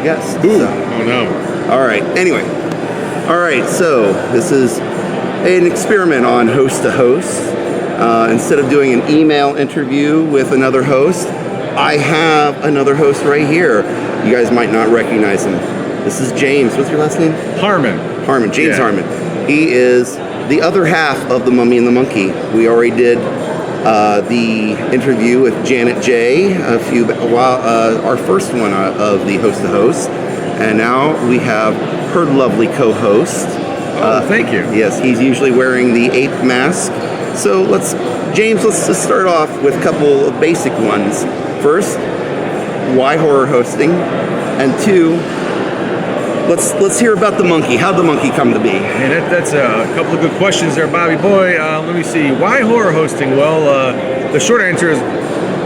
Yes. Ooh. So. Oh no. All right. Anyway. All right. So this is an experiment on host to host. Instead of doing an email interview with another host, I have another host right here. You guys might not recognize him. This is James. What's your last name? Harmon. Harmon. James Harmon. He is the other half of The Mummy and the Monkey. We already did the interview with Janet J. Our first one of the host to host, and now we have her lovely co-host. Thank you. Yes, he's usually wearing the ape mask. So let's just start off with a couple of basic ones. First, why horror hosting? And two, let's hear about the monkey. How'd the monkey come to be? And that's a couple of good questions there, Bobby boy. Let me see. Why horror hosting? Well, the short answer is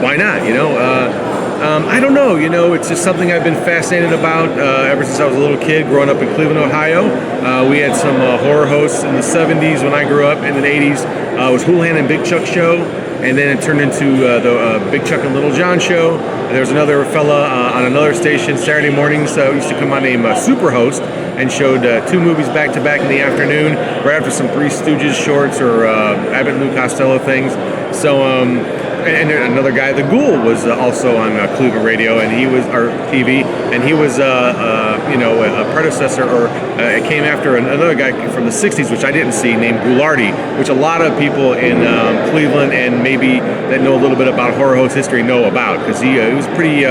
why not? I don't know. It's just something I've been fascinated about ever since I was a little kid growing up in Cleveland, Ohio. We had some horror hosts in the 70s when I grew up. In the 80s, it was Houlihan and Big Chuck show. And then it turned into the Big Chuck and Little John show. And there was another fella on another station Saturday mornings used to come on named Superhost and showed 2 movies back to back in the afternoon, right after some Three Stooges shorts or Abbott and Lou Costello things. So, and another guy, The Ghoul, was also on Cleveland radio, and he was our TV, and he was a predecessor, or it came after another guy from the '60s, which I didn't see, named Ghoulardi, which a lot of people in Cleveland and maybe that know a little bit about horror host history know about, because he was pretty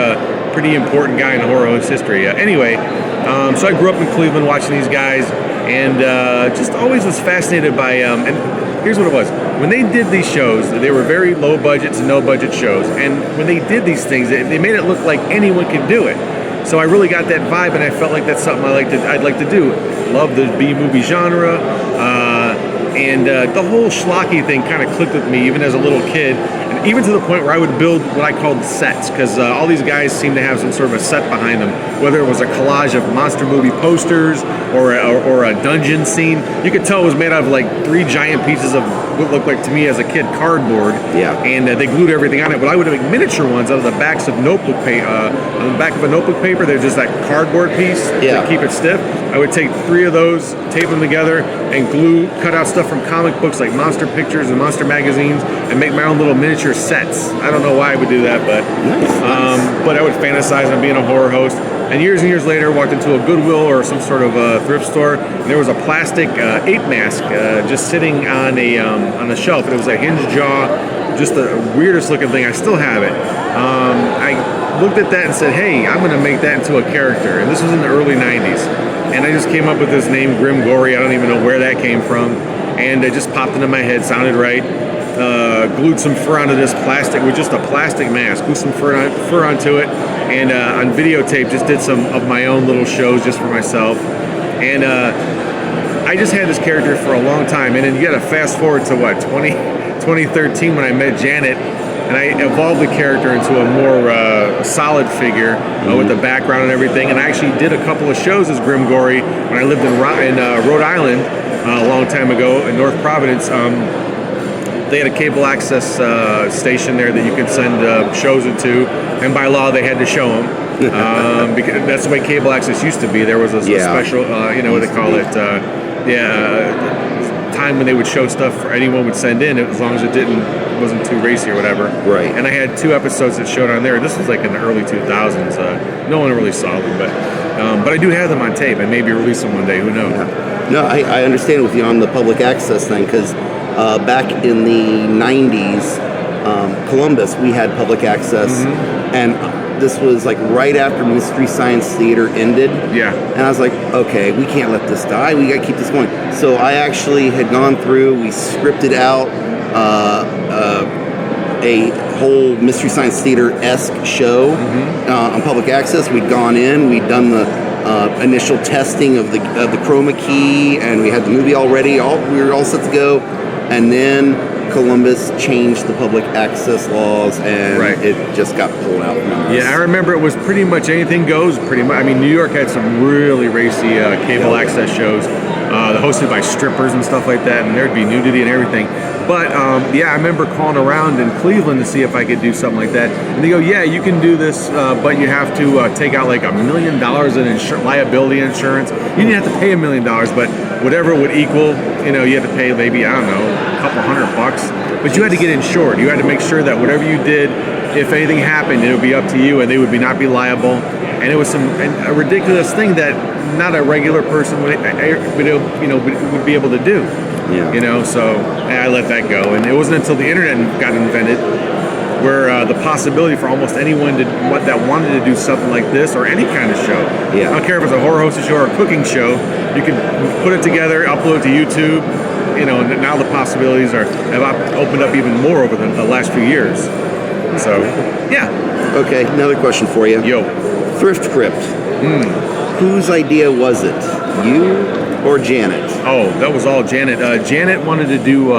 important guy in horror host history. Anyway, so I grew up in Cleveland watching these guys, and just always was fascinated by and here's what it was. When they did these shows, they were very low budget to no budget shows. And when they did these things, they made it look like anyone could do it. So I really got that vibe, and I felt like that's something I'd like to do. Love the B-movie genre. And the whole schlocky thing kind of clicked with me even as a little kid, and even to the point where I would build what I called sets, because all these guys seem to have some sort of a set behind them, whether it was a collage of monster movie posters or a dungeon scene. You could tell it was made out of like 3 giant pieces of what looked like to me as a kid cardboard. Yeah. And they glued everything on it. But I would make miniature ones out of the backs of notebook paper. On the back of a notebook paper, there's just that cardboard piece to keep it stiff. I would take 3 of those, tape them together, and cut out stuff from comic books like monster pictures and monster magazines, and make my own little miniature sets. I don't know why I would do that, but but I would fantasize on being a horror host. And years later, walked into a Goodwill or some sort of thrift store, and there was a plastic ape mask just sitting on a shelf. And it was a hinged jaw, just the weirdest looking thing. I still have it. I looked at that and said, hey, I'm going to make that into a character. And this was in the early 90s. And I just came up with this name, Grim Gory. I don't even know where that came from. And it just popped into my head, sounded right. Glued some fur onto this plastic with just a plastic mask. Glued some fur onto it. And on videotape, just did some of my own little shows just for myself. And I just had this character for a long time. And then you got to fast forward to 2013 when I met Janet. And I evolved the character into a more solid figure with the background and everything. And I actually did a couple of shows as Grim Gory when I lived in Rhode Island a long time ago in North Providence. They had a cable access station there that you could send shows into, and by law they had to show them because that's the way cable access used to be. There was a special, what they call it, time when they would show stuff for anyone would send in, as long as it wasn't too racy or whatever. Right. And I had 2 episodes that showed on there. This was like in the early 2000s. No one really saw them, but I do have them on tape, and maybe release them one day. Who knows? Yeah. No, I understand with you on the public access thing, because back in the 90s, Columbus, we had public access, and this was like right after Mystery Science Theater ended. Yeah. And I was like, okay, we can't let this die. We got to keep this going. So I actually had gone through, we scripted out a whole Mystery Science Theater-esque show on public access. We'd gone in, we'd done the initial testing of the chroma key, and we had the movie all ready. We were all set to go. And then Columbus changed the public access laws, and it just got pulled out. Yeah, I remember it was pretty much anything goes. Pretty much. I mean, New York had some really racy cable access shows. hosted by strippers and stuff like that, and there'd be nudity and everything. But I remember calling around in Cleveland to see if I could do something like that, and they go, yeah, you can do this, but you have to take out like $1 million in liability insurance. You didn't have to pay $1 million, but whatever it would equal, you had to pay maybe, I don't know, a couple $100. But you had to get insured. You had to make sure that whatever you did, if anything happened, it would be up to you, and they would not be liable. And it was a ridiculous thing that not a regular person would be able to do. Yeah. So I let that go. And it wasn't until the internet got invented where the possibility for almost anyone that wanted to do something like this or any kind of show. Yeah. I don't care if it's a horror hosted show or a cooking show. You can put it together, upload it to YouTube. And now the possibilities have opened up even more over the last few years. So, yeah. Okay, another question for you. Yo. Thrift Crypt. Whose idea was it? You or Janet? Oh, that was all Janet. Janet wanted to do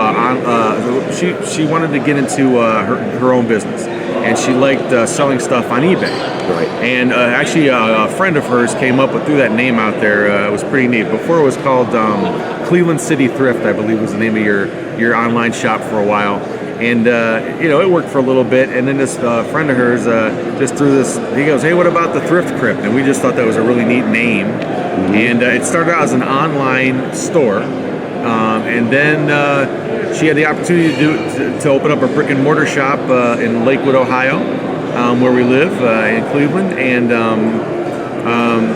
she wanted to get into her own business, and she liked selling stuff on eBay. Right. And actually, a friend of hers came up with threw that name out there. It was pretty neat. Before it was called Cleveland City Thrift, I believe was the name of your online shop for a while. And it worked for a little bit, and then this friend of hers just threw this. He goes, "Hey, what about the Thrift Crypt?" And we just thought that was a really neat name. And it started out as an online store, and then she had the opportunity to open up a brick and mortar shop in Lakewood, Ohio, where we live in Cleveland. And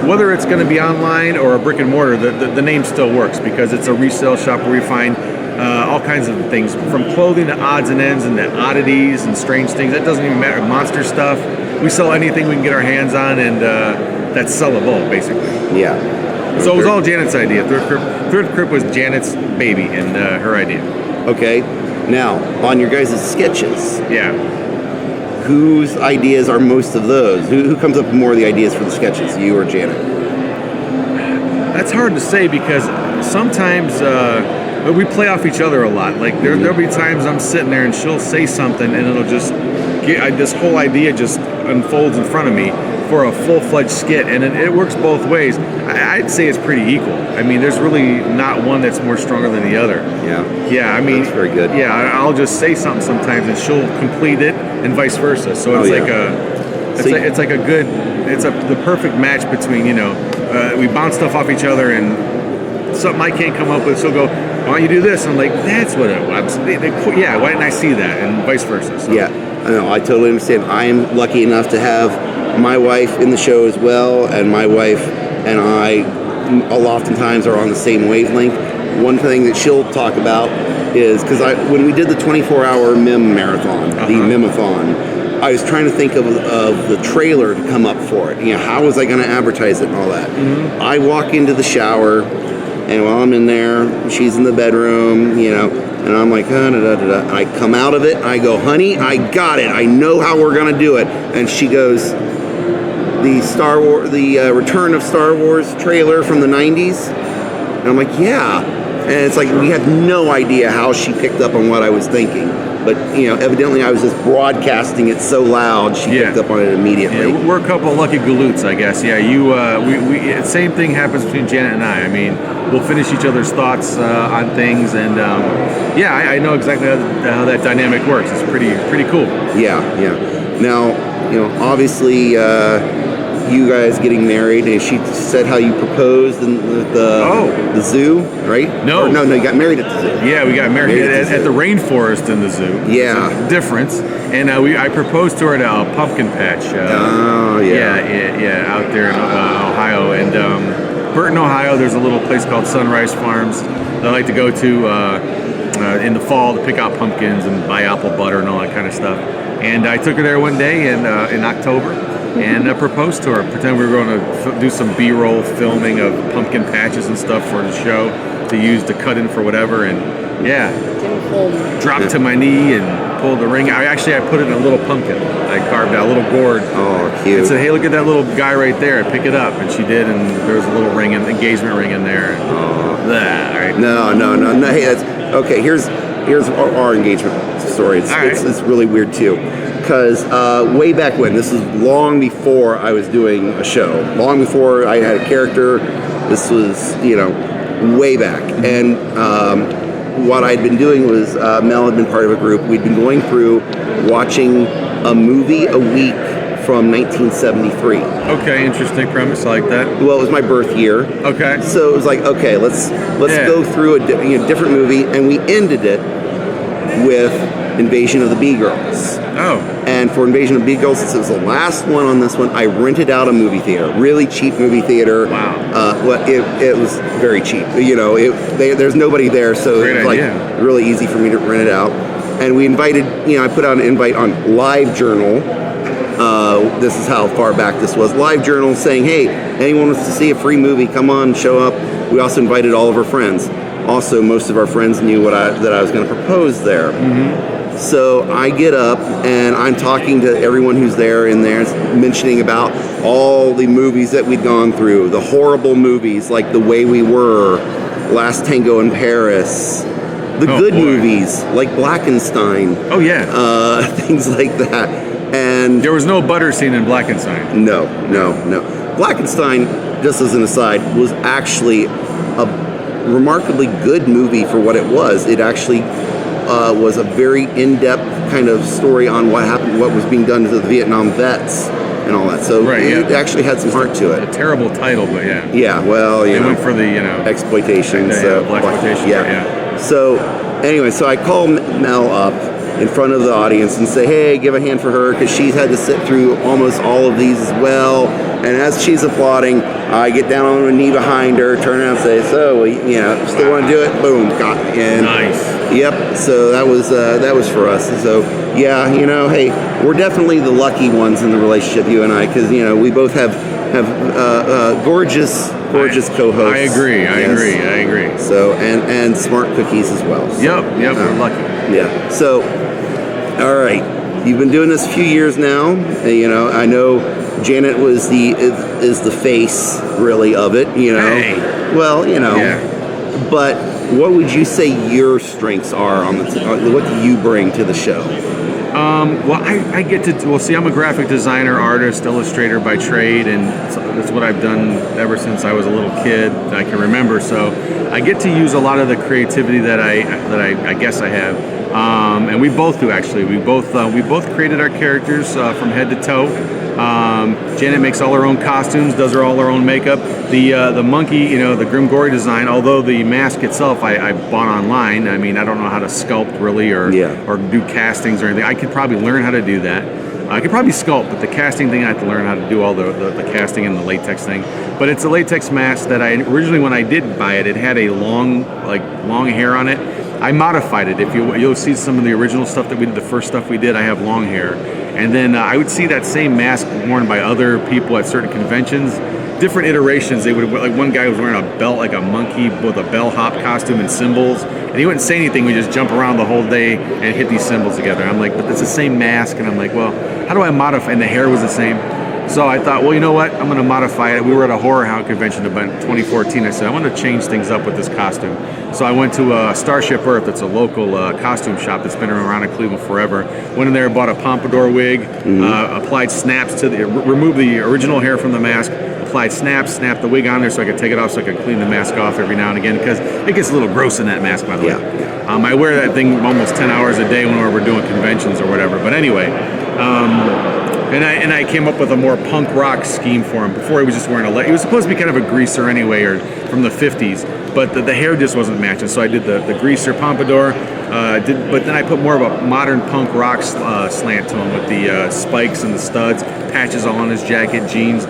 whether it's going to be online or a brick and mortar, the name still works because it's a resale shop where we find all kinds of things, from clothing to odds and ends and the oddities and strange things. That doesn't even matter. Monster stuff. We sell anything we can get our hands on, and that's sellable, basically. Yeah. So it was all Janet's idea. Thrift Crypt was Janet's baby and her idea. Okay. Now, on your guys' sketches. Yeah. Whose ideas are most of those? Who comes up with more of the ideas for the sketches, you or Janet? That's hard to say because sometimes we play off each other a lot. Like there'll be times I'm sitting there and she'll say something and it'll just this whole idea just unfolds in front of me for a full-fledged skit, and it works both ways. I'd say it's pretty equal. I mean, there's really not one that's more stronger than the other. Yeah. Yeah, I mean, that's very good. Yeah, I'll just say something sometimes and she'll complete it, and vice versa. So it's the perfect match between we bounce stuff off each other, and something I can't come up with, she'll go, "Why don't you do this?" And I'm like, "That's what yeah, why didn't I see that?" And vice versa. So. Yeah, I know. I totally understand. I am lucky enough to have my wife in the show as well, and my wife and I oftentimes are on the same wavelength. One thing that she'll talk about is, because when we did the 24-hour meme marathon, the Memathon, I was trying to think of the trailer to come up for it. How was I going to advertise it and all that? Mm-hmm. I walk into the shower, and while I'm in there, she's in the bedroom, and I'm like, and I come out of it, and I go, "Honey, I got it. I know how we're going to do it." And she goes, the Return of Star Wars trailer from the 90s? And I'm like, yeah. And it's like, we had no idea how she picked up on what I was thinking. But, evidently I was just broadcasting it so loud, she picked up on it immediately. Yeah, we're a couple of lucky galoots, I guess. Yeah, same thing happens between Janet and I. I mean, we'll finish each other's thoughts on things, and I know exactly how that dynamic works. It's pretty cool. Yeah. Now, obviously, you guys getting married, and she said how you proposed in the zoo, right? No, you got married at the zoo. Yeah, we got married at the rainforest in the zoo. Yeah, difference. And I proposed to her at a pumpkin patch. Oh yeah, out there in Ohio, and Burton, Ohio. There's a little place called Sunrise Farms that I like to go to in the fall to pick out pumpkins and buy apple butter and all that kind of stuff. And I took her there one day in October and proposed to her. Pretend we were going to do some B-roll filming of pumpkin patches and stuff for the show to use to cut in for whatever. And dropped to my knee and pulled the ring. I put it in a little pumpkin. I carved out a little gourd. Oh, cute. And said, "Hey, look at that little guy right there. Pick it up." And she did, and there was a little engagement ring in there. Right? No. Hey, that's okay. Here's our engagement story. It's really weird too, because way back when, this was long before I was doing a show, long before I had a character. This was way back. And what I'd been doing was Mel had been part of a group. We'd been going through watching a movie a week from 1973. Okay, interesting premise. I like that. Well, it was my birth year. Okay. So it was like, okay, let's go through a different movie, and we ended it with Invasion of the B-Girls. Oh. And for Invasion of the B-Girls, since it was the last one on this one, I rented out a movie theater, really cheap movie theater. Wow. Well, it was very cheap. You know, there's nobody there, so Great it was idea. like really easy for me to rent it out. And we invited, I put out an invite on LiveJournal. This is how far back this was. LiveJournal saying, hey, anyone wants to see a free movie, come on, show up. We also invited all of our friends. Also, most of our friends knew that I was going to propose there. Mm-hmm. So I get up and I'm talking to everyone who's there in there, mentioning about all the movies that we'd gone through, the horrible movies like The Way We Were, Last Tango in Paris, the good movies like Blackenstein. Oh yeah. Things like that. And there was no butter scene in Blackenstein. No. Blackenstein, just as an aside, was actually a remarkably good movie for what it was. It actually was a very in-depth kind of story on what happened, what was being done to the Vietnam vets and all that. So it actually had some heart to it. A terrible title, but yeah. Yeah, well, they went for the exploitation. Blaxploitation. Yeah. So anyway, so I call Mel up in front of the audience and say, hey, give a hand for her, because she's had to sit through almost all of these as well. And as she's applauding, I get down on one knee behind her, turn around and say, so, still want to do it? Boom, got in. Nice. Yep, so that was for us. So, yeah, hey, we're definitely the lucky ones in the relationship, you and I, because, we both have gorgeous co-hosts. I agree. So, and smart cookies as well. So, Yep, we're lucky. Yeah. So, all right. You've been doing this a few years now. I know Janet is the face really of it. Hey. Well, Yeah. But what would you say your strengths are on what do you bring to the show? Well, I get to see. I'm a graphic designer, artist, illustrator by trade, and that's what I've done ever since I was a little kid that I can remember. So I get to use a lot of the creativity that I guess I have, and we both do actually. We both created our characters from head to toe. Janet makes all her own costumes, does all her own makeup. The monkey, the Grim Gory design, although the mask itself I bought online. I mean, I don't know how to sculpt really or do castings or anything. I could probably learn how to do that. I could probably sculpt, but the casting thing I have to learn how to do all the casting and the latex thing. But it's a latex mask that I originally, when I did buy it, it had a long hair on it. I modified it. If you'll see some of the original stuff that we did, the first stuff we did, I have long hair. And then I would see that same mask worn by other people at certain conventions, different iterations. They would, like one guy was wearing a belt like a monkey with a bellhop costume and cymbals, and he wouldn't say anything. We just jump around the whole day and hit these cymbals together. I'm like, but it's the same mask, and I'm like, well, how do I modify? And the hair was the same. So I thought, well, you know what? I'm going to modify it. We were at a Horror Hound convention about 2014. I said, I want to change things up with this costume. So I went to Starship Earth. It's a local costume shop that's been around in Cleveland forever. Went in there, bought a pompadour wig, applied snaps removed the original hair from the mask, applied snaps, snapped the wig on there so I could take it off so I could clean the mask off every now and again, because it gets a little gross in that mask, by the way. I wear that thing almost 10 hours a day whenever we're doing conventions or whatever. But anyway, and I came up with a more punk rock scheme for him. Before he was just wearing he was supposed to be kind of a greaser anyway, or from the 50s, but the hair just wasn't matching. So I did the greaser pompadour, but then I put more of a modern punk rock slant to him with the spikes and the studs, patches all on his jacket, jeans,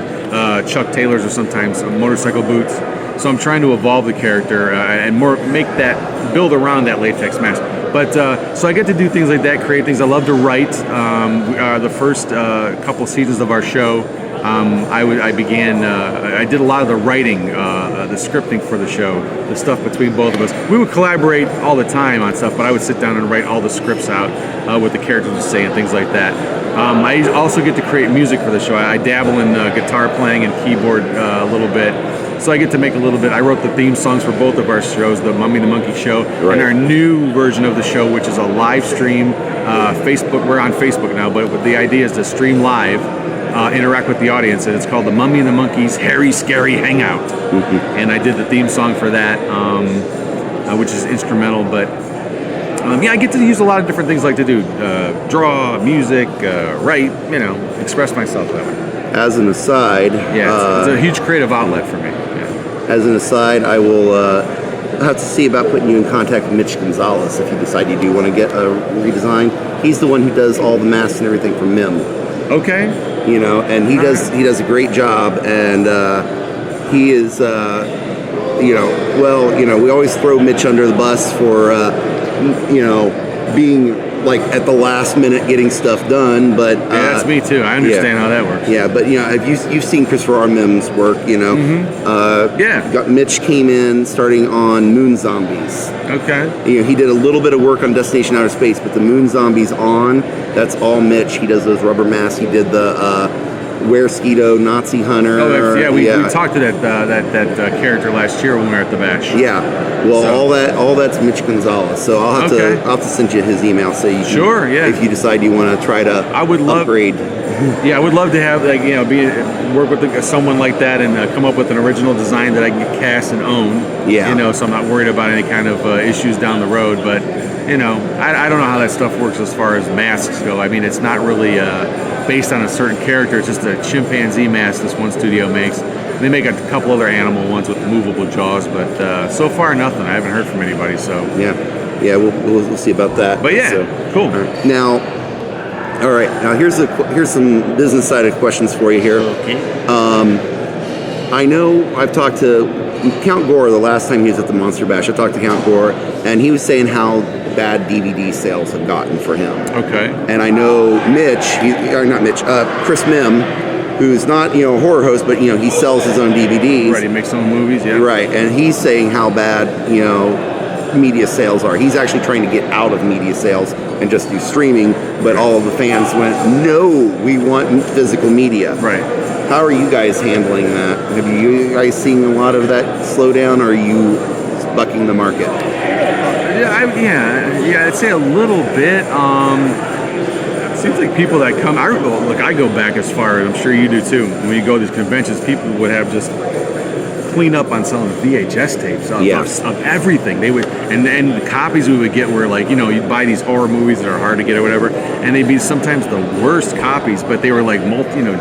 Chuck Taylors, or sometimes motorcycle boots. So I'm trying to evolve the character and more build around that latex mask. But so I get to do things like that, create things. I love to write. The first couple seasons of our show, I did a lot of the writing, the scripting for the show, the stuff between both of us. We would collaborate all the time on stuff, but I would sit down and write all the scripts out with the characters to say and things like that. I also get to create music for the show. I dabble in guitar playing and keyboard a little bit. So I get to make a little bit. I wrote the theme songs for both of our shows, the Mummy the Monkey Show, and our new version of the show, which is a live stream. Facebook. We're on Facebook now, but the idea is to stream live interact with the audience, and it's called the Mummy and the Monkeys Hairy Scary Hangout. And I did the theme song for that, which is instrumental, but yeah, I get to use a lot of different things like to do, draw, music, write, express myself that way. As an aside, it's a huge creative outlet for me. Yeah. As an aside, I will have to see about putting you in contact with Mitch Gonzalez if you decide you do want to get a redesign. He's the one who does all the masks and everything for MIM. Okay. And he does a great job, and he is, we always throw Mitch under the bus for, being like at the last minute getting stuff done, but yeah, that's me too. I understand how that works. Yeah, but you've seen Christopher R. Mim's work, Mitch came in starting on Moon Zombies. Okay. He did a little bit of work on Destination Outer Space, but the Moon Zombies that's all Mitch. He does those rubber masks. He did the Were-Skeeto Nazi Hunter. Oh, yeah, we talked to that character last year when we were at the bash. Yeah, well, all that's Mitch Gonzalez. So I'll have to send you his email so you can, if you decide you want to try to upgrade. Yeah, I would love to have work with someone like that and come up with an original design that I can cast and own. Yeah, so I'm not worried about any kind of issues down the road. But I don't know how that stuff works as far as masks go. I mean, it's not really based on a certain character. It's just a chimpanzee mask this one studio makes. They make a couple other animal ones with movable jaws, but so far nothing. I haven't heard from anybody. So yeah, we'll see about that. But cool. Now here's some business sided questions for you here. Okay. I know I've talked to Count Gore the last time he was at the Monster Bash. I talked to Count Gore, and he was saying how bad DVD sales have gotten for him. Okay. And I know Chris Mim, who's not a horror host, but he sells his own DVDs. Right, he makes his own movies. Yeah. Right, and he's saying how bad media sales are. He's actually trying to get out of media sales and just do streaming, but all of the fans went, no, we want physical media. Right. How are you guys handling that? Have you guys seen a lot of that slowdown, or are you bucking the market? I'd say a little bit. Seems like people that come, I go back as far, and I'm sure you do too. When you go to these conventions, people would have just clean up on selling VHS tapes of everything. They would, and the copies we would get were like, you'd buy these horror movies that are hard to get or whatever, and they'd be sometimes the worst copies, but they were like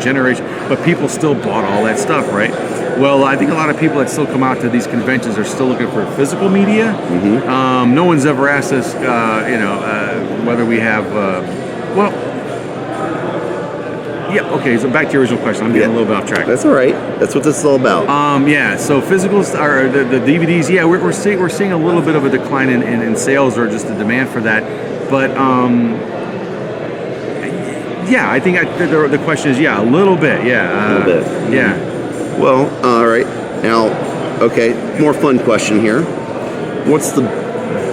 generation. But people still bought all that stuff, right? Well, I think a lot of people that still come out to these conventions are still looking for physical media. Mm-hmm. No one's ever asked us, whether we have, so back to your original question. I'm getting a little bit off track. That's all right. That's what this is all about. So physicals are the DVDs. Yeah, we're seeing a little bit of a decline in sales, or just the demand for that. But I think the question is a little bit. Yeah, a little bit. Yeah. Well, all right. Now, more fun question here. What's the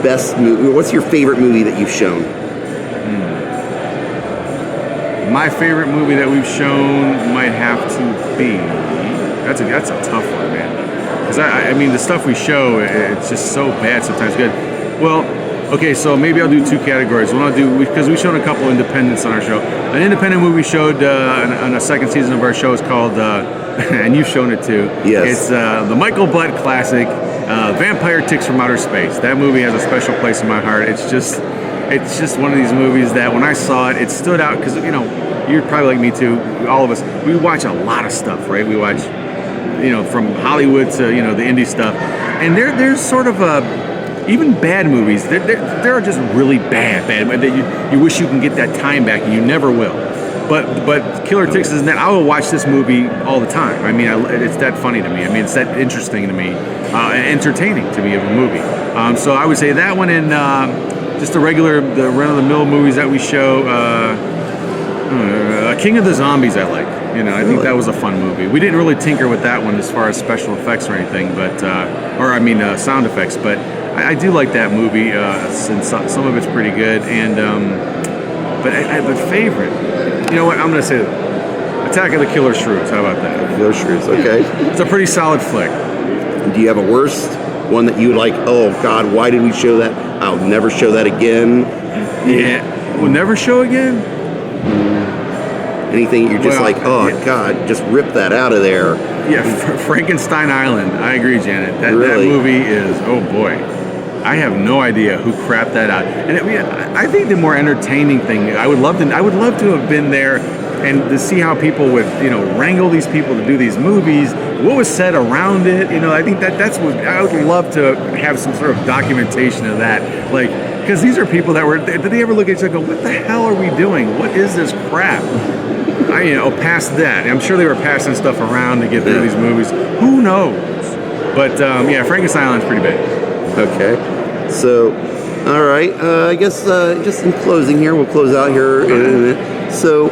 best movie? What's your favorite movie that you've shown? My favorite movie that we've shown might have to be. That's a tough one, man. Because I mean, the stuff we show, it's just so bad sometimes. Good. Well, so maybe I'll do two categories. One I'll do, because we've shown a couple independents on our show. An independent movie we showed on a second season of our show is called, and you've shown it too. Yes. It's the Michael Butt classic, Vampire Ticks from Outer Space. That movie has a special place in my heart. It's just one of these movies that when I saw it, it stood out because, you're probably like me too. All of us, we watch a lot of stuff, right? We watch, from Hollywood to, the indie stuff. And there's sort of even bad movies, there are just really bad that you wish you can get that time back, and you never will. But Killer Ticks isn't that. I will watch this movie all the time. I mean, it's that funny to me. I mean, it's that interesting to me, and entertaining to me of a movie. So I would say that one, and just the run-of-the-mill movies that we show. King of the Zombies I like. I think that was a fun movie. We didn't really tinker with that one as far as special effects or anything, but sound effects. But I do like that movie, since some of it's pretty good. And but favorite, you know what? I'm gonna say Attack of the Killer Shrews. How about that? Killer Shrews. Okay. It's a pretty solid flick. Do you have a worst one that you like? Oh God, why did we show that? I'll never show that again. Yeah, we'll never show again. anything you're just Well, like, oh yeah. God, just rip that out of there. Yeah, Frankenstein Island. I agree, Janet. That Really? movie is, oh boy. I have no idea who crapped that out. And I think the more entertaining thing, I would love to have been there and to see how people would, wrangle these people to do these movies. What was said around it? I think that's what I would love to have, some sort of documentation of that. Like, because these are people that did they ever look at each other and go, what the hell are we doing? What is this crap? Past that. I'm sure they were passing stuff around to get through these movies. Who knows? But yeah, Frankenstein Island's pretty big. Okay. So, all right. I guess just in closing here, we'll close out here in a minute. So,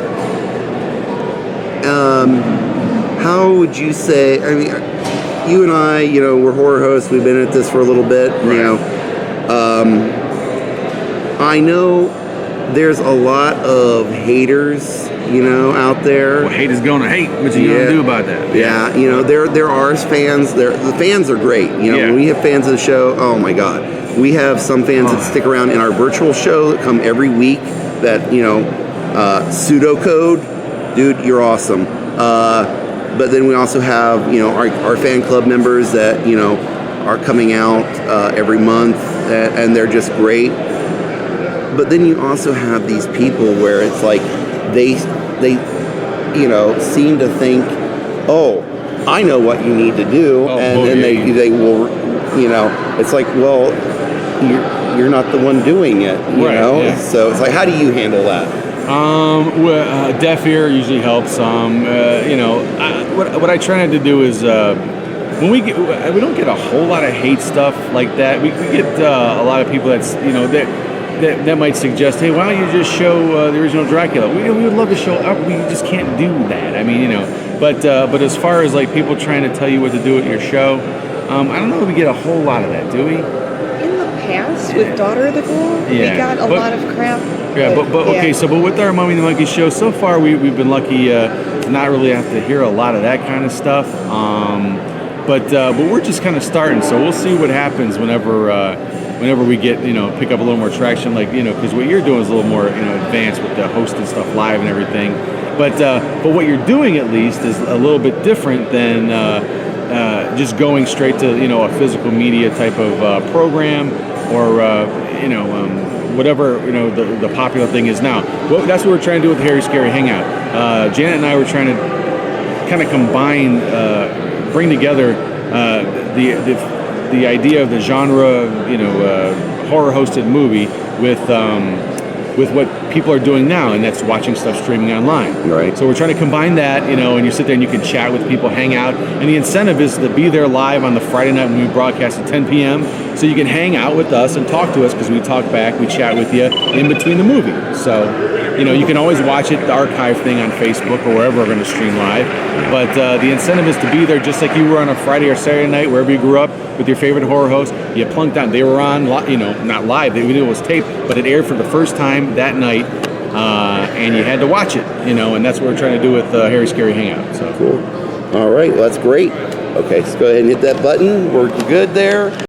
how would you say? I mean, you and I, we're horror hosts. We've been at this for a little bit. Right. I know there's a lot of haters, out there. Well, hate is going to hate. What you going to do about that? Yeah, there are fans. The fans are great. When we have fans of the show, oh my God. We have some fans that stick around in our virtual show that come every week that, pseudocode, dude, you're awesome. But then we also have, our fan club members that, are coming out every month and they're just great. But then you also have these people where it's like they seem to think, oh, I know what you need to do, and then they will, it's like, well, you're not the one doing it, you know. Yeah. So it's like, how do you handle that? Deaf ear usually helps. What I try not to do is when we don't get a whole lot of hate stuff like that. We get a lot of people that might suggest, hey, why don't you just show the original Dracula? We would love to show up. We just can't do that. I mean, But as far as like people trying to tell you what to do at your show, I don't know if we get a whole lot of that, do we? In the past, with Daughter of the Ghoul, we got a lot of crap. Yeah, but okay. So, but with our Mummy the Monkey show, so far we've been lucky to not really have to hear a lot of that kind of stuff. But we're just kind of starting, so we'll see what happens whenever we get, pick up a little more traction, like, because what you're doing is a little more, advanced with the hosting stuff live and everything. But what you're doing at least is a little bit different than just going straight to, a physical media type of program or, whatever, the popular thing is now. Well, that's what we're trying to do with the Harry Scary Hangout. Janet and I were trying to kind of combine, bring together the idea of the genre, horror-hosted movie with what people are doing now, and that's watching stuff streaming online. Right. So we're trying to combine that, and you sit there and you can chat with people, hang out, and the incentive is to be there live on the Friday night when we broadcast at 10 p.m. So you can hang out with us and talk to us because we talk back, we chat with you in between the movie. So, you can always watch it, the archive thing on Facebook or wherever we're going to stream live. But the incentive is to be there just like you were on a Friday or Saturday night, wherever you grew up with your favorite horror host. You plunked on. They were on, not live. We knew it was taped, but it aired for the first time that night, and you had to watch it. And that's what we're trying to do with Harry Scary Hangout. So cool. All right, well, that's great. Okay, so go ahead and hit that button. We're good there.